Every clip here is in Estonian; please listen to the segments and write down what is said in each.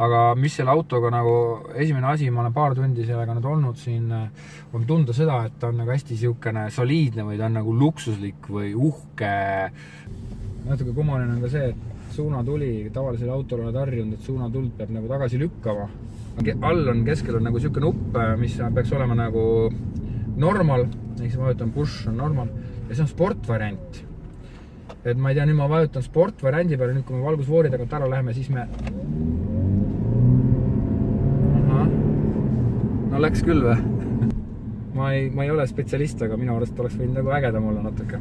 Aga mis selle autoga nagu esimene asi, ma olen paar tundi sellega nüüd olnud siin, on tunda seda, et ta on nagu hästi siukene soliidne või ta on nagu luksuslik või uhke. Natuke kummaline on ka see, et suunatuli, tavalisel autol oled harjunud, et suunatuld peab nagu tagasi lükkama. All on keskel on nagu siuke nupp, mis peaks olema nagu normal, ehk ma vajutan push on normal ja see on sportvariant. Et ma ei tea, nüüd ma vajutan sportvariandi peale, nüüd kui me valgusfoori tagant ära läheme, siis me... Aha. No läks küll või? Ma ei ole spetsialist, aga minu arust oleks võinud nagu ägedam olla natuke.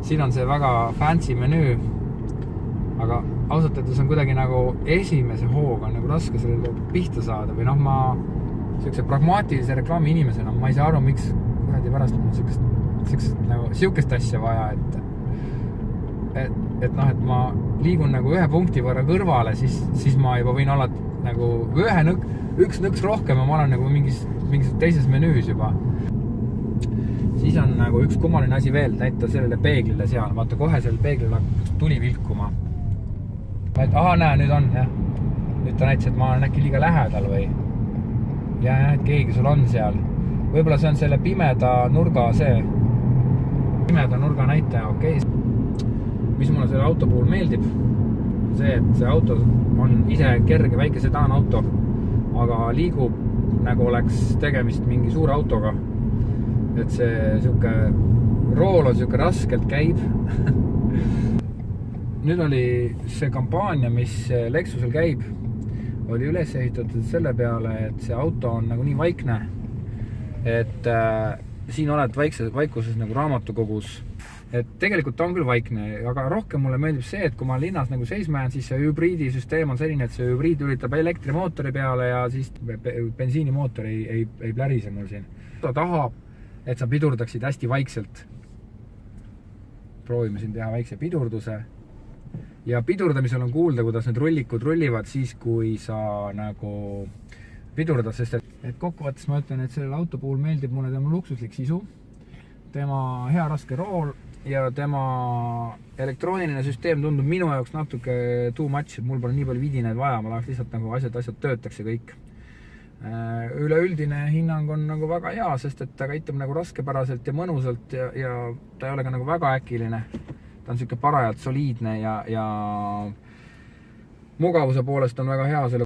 Siin on see väga fancy menüü, aga ausalt öeldes on kuidagi nagu esimese hooga nagu raske sellele pihta saada või noh, ma siukse pragmaatilise reklaami inimesena ma ei saa aru, miks kuradi pärast mul on siukest asja vaja, et ma liigun nagu ühe punkti võrra kõrvale, siis ma juba võin olla nagu üks nõks rohkem ja ma olen nagu mingis teises menüüs juba. Siis on nagu üks kummaline asi veel, näita sellele peeglile seal, vaata kohe sellele peeglile tuli vilkuma. Aha, näe, nüüd on, jah. Nüüd ta näitas, et ma olen äkki liiga lähedal või? Ja, et keegi sul on seal. Võib-olla see on selle pimeda nurga näitaja, okei. Mis mulle selle auto puhul meeldib, see, et see auto on ise kerge väike sedaan auto, aga liigub nagu oleks tegemist mingi suure autoga. Et see siuke rool on siuke raskelt käib. Nüüd oli see kampaania, mis Lexusel käib, oli üles ehitatud selle peale, et see auto on nagu nii vaikne, et siin oled vaikuses nagu raamatukogus. Et tegelikult ta on küll vaikne, aga rohkem mulle meeldib see, et kui ma linnas nagu seisma jään, siis see hübriidisüsteem on selline, et see hübriid üritab elektrimootori peale ja siis bensiinimootor ei plärise mul siin. Ta tahab, et sa pidurdaksid hästi vaikselt. Proovime siin teha väikse pidurduse. Ja pidurdamisel on kuulda, kuidas need rullikud rullivad siis, kui sa nagu pidurdad, sest et kokkuvõttes ma ütlen, et sellel auto puhul meeldib mulle tema luksuslik sisu, tema hea raske rool ja tema elektrooniline süsteem tundub minu jaoks natuke too much, et mul pole nii palju vidinaid vaja, ma tahaks lihtsalt nagu asjad töötaks ja kõik. Üleüldine hinnang on nagu väga hea, sest et ta käitub nagu raskepäraselt ja mõnusalt ja ta ei ole ka nagu väga äkiline. Ta on siuke parajalt soliidne ja mugavuse poolest on väga hea selle